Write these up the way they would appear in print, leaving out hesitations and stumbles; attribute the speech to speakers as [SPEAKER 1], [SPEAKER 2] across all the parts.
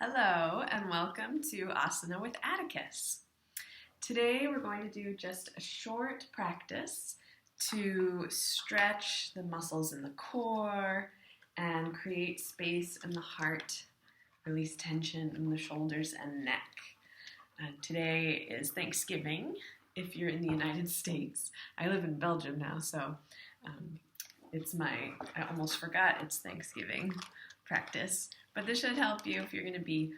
[SPEAKER 1] Hello and welcome to Asana with Atticus. Today we're going to do just a short practice to stretch the muscles in the core and create space in the heart, release tension in the shoulders and neck. Today is Thanksgiving if you're in the United States. I live in Belgium now, so I almost forgot it's Thanksgiving practice. But this should help you if you're going to be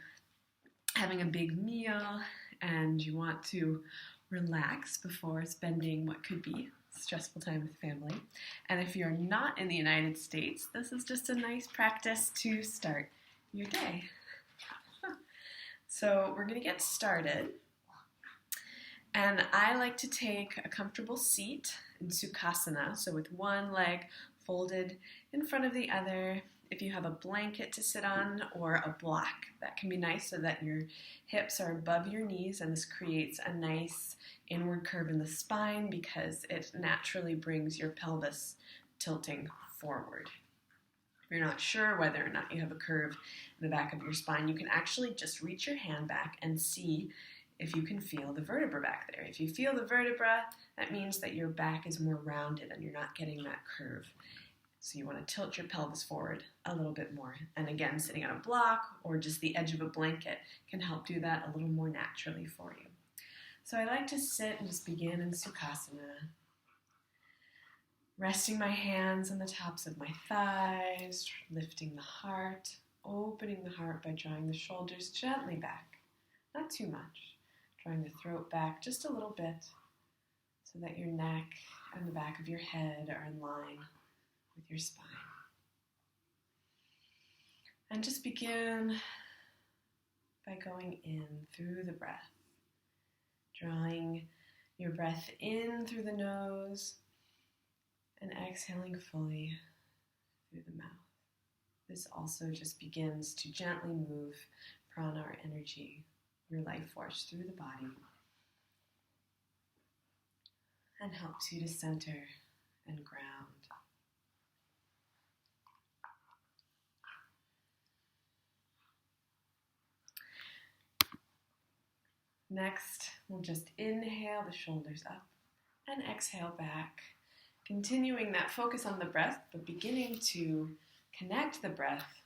[SPEAKER 1] having a big meal and you want to relax before spending what could be stressful time with family. And if you're not in the United States, this is just a nice practice to start your day. So we're going to get started. And I like to take a comfortable seat in Sukasana, so with one leg folded in front of the other. If you have a blanket to sit on or a block, that can be nice so that your hips are above your knees, and this creates a nice inward curve in the spine because it naturally brings your pelvis tilting forward. If you're not sure whether or not you have a curve in the back of your spine, you can actually just reach your hand back and see if you can feel the vertebra back there. If you feel the vertebra, that means that your back is more rounded and you're not getting that curve. So you want to tilt your pelvis forward a little bit more. And again, sitting on a block or just the edge of a blanket can help do that a little more naturally for you. So I like to sit and just begin in Tsukasana, resting my hands on the tops of my thighs, lifting the heart, opening the heart by drawing the shoulders gently back, not too much, drawing the throat back just a little bit so that your neck and the back of your head are in line with your spine. And just begin by going in through the breath, drawing your breath in through the nose and exhaling fully through the mouth. This also just begins to gently move prana or energy, your life force, through the body and helps you to center and ground. Next, we'll just inhale the shoulders up and exhale back, continuing that focus on the breath, but beginning to connect the breath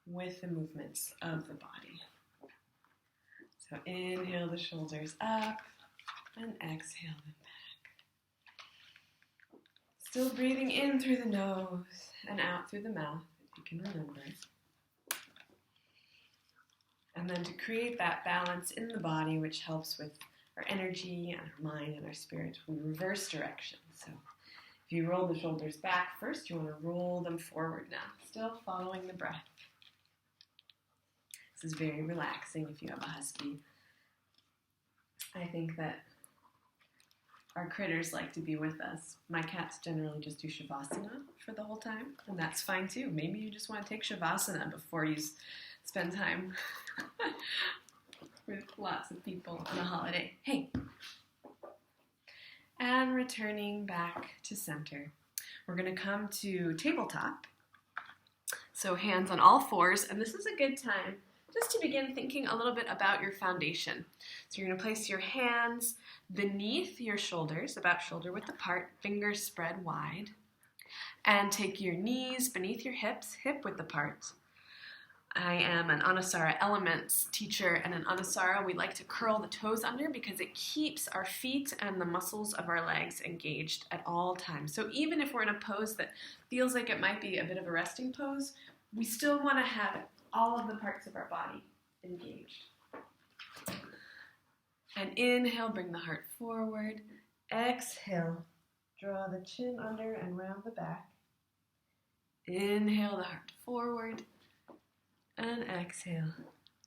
[SPEAKER 1] with the movements of the body. So inhale the shoulders up and exhale them back. Still breathing in through the nose and out through the mouth, if you can remember. And then to create that balance in the body, which helps with our energy and our mind and our spirit, we reverse direction. So if you roll the shoulders back first, you want to roll them forward now, still following the breath. This is very relaxing if you have a husky. I think that our critters like to be with us. My cats generally just do Shavasana for the whole time, and that's fine too. Maybe you just want to take Shavasana before you spend time with lots of people on a holiday. Hey! And returning back to center. We're going to come to tabletop. So hands on all fours, and this is a good time just to begin thinking a little bit about your foundation. So you're going to place your hands beneath your shoulders, about shoulder width apart, fingers spread wide, and take your knees beneath your hips, hip width apart. I am an Anusara Elements teacher, and in Anusara we like to curl the toes under because it keeps our feet and the muscles of our legs engaged at all times. So even if we're in a pose that feels like it might be a bit of a resting pose, we still want to have all of the parts of our body engaged. And inhale, bring the heart forward. Exhale, draw the chin under and round the back. Inhale the heart forward. And exhale,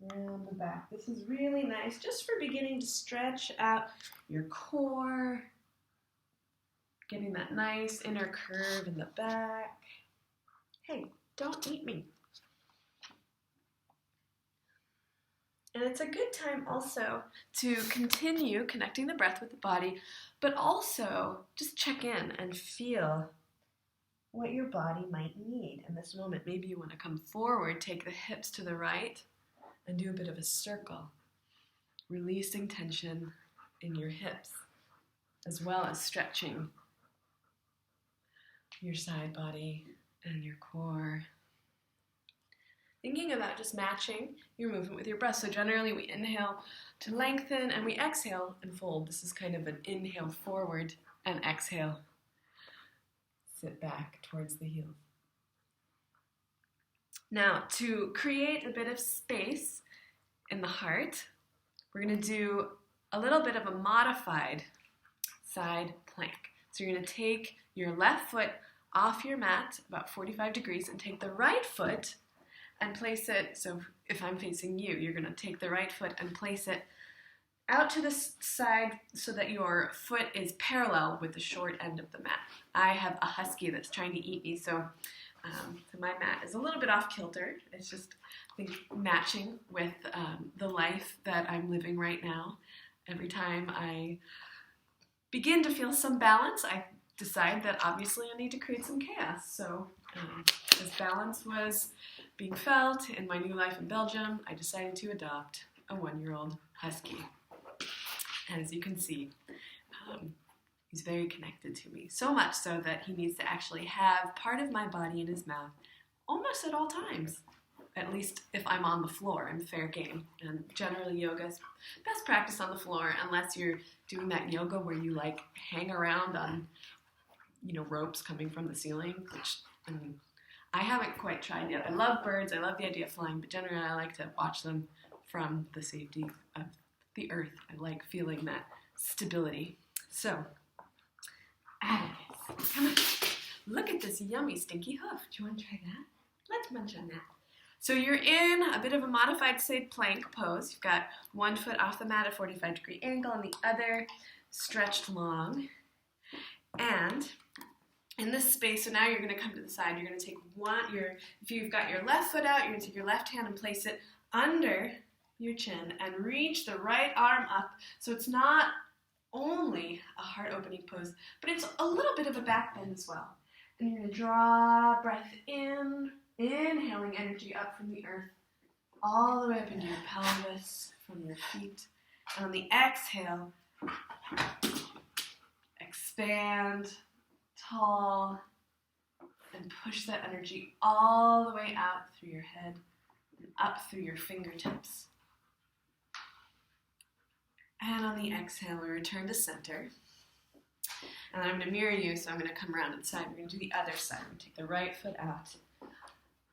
[SPEAKER 1] round the back. This is really nice just for beginning to stretch out your core, getting that nice inner curve in the back. Hey, don't eat me. And it's a good time also to continue connecting the breath with the body, but also just check in and feel what your body might need in this moment. Maybe you want to come forward, take the hips to the right, and do a bit of a circle, releasing tension in your hips, as well as stretching your side body and your core. Thinking about just matching your movement with your breath. So generally we inhale to lengthen and we exhale and fold. This is kind of an inhale forward and exhale. Sit back towards the heels. Now, to create a bit of space in the heart, we're going to do a little bit of a modified side plank. So you're going to take your left foot off your mat about 45 degrees and take the right foot and place it, so if I'm facing you, you're going to take the right foot and place it out to the side so that your foot is parallel with the short end of the mat. I have a husky that's trying to eat me, so my mat is a little bit off kilter. It's just, I think, matching with the life that I'm living right now. Every time I begin to feel some balance, I decide that obviously I need to create some chaos. So as balance was being felt in my new life in Belgium, I decided to adopt a 1-year-old husky. And as you can see, he's very connected to me, so much so that he needs to actually have part of my body in his mouth almost at all times. At least if I'm on the floor, I'm fair game. And generally yoga is best practice on the floor unless you're doing that yoga where you like hang around on, ropes coming from the ceiling, which I haven't quite tried yet. I love birds, I love the idea of flying, but generally I like to watch them from the safety of the earth. I like feeling that stability. So, Atticus, come on. Look at this yummy stinky hoof. Do you want to try that? Let's munch on that. So you're in a bit of a modified side plank pose. You've got one foot off the mat at a 45-degree angle and the other stretched long. And in this space, so now you're going to come to the side. You're going to take if you've got your left foot out, you're going to take your left hand and place it under your chin and reach the right arm up. So it's not only a heart opening pose, but it's a little bit of a back bend as well. And you're going to draw breath in, inhaling energy up from the earth, all the way up into your pelvis, from your feet. And on the exhale, expand, tall, and push that energy all the way out through your head and up through your fingertips. And on the exhale, we return to center. And then I'm going to mirror you, so I'm going to come around to the side. We're going to do the other side. We're going to take the right foot out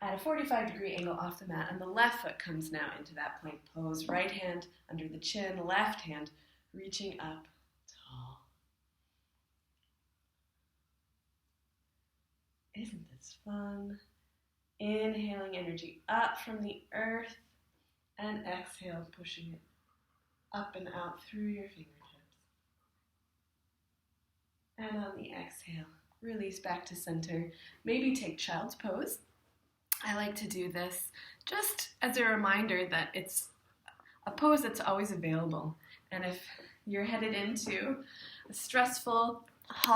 [SPEAKER 1] at a 45-degree angle off the mat, and the left foot comes now into that plank pose. Right hand under the chin, left hand reaching up tall. Isn't this fun? Inhaling energy up from the earth and exhale, pushing it up and out through your fingertips. And on the exhale, release back to center. Maybe take child's pose. I like to do this just as a reminder that it's a pose that's always available. And if you're headed into a stressful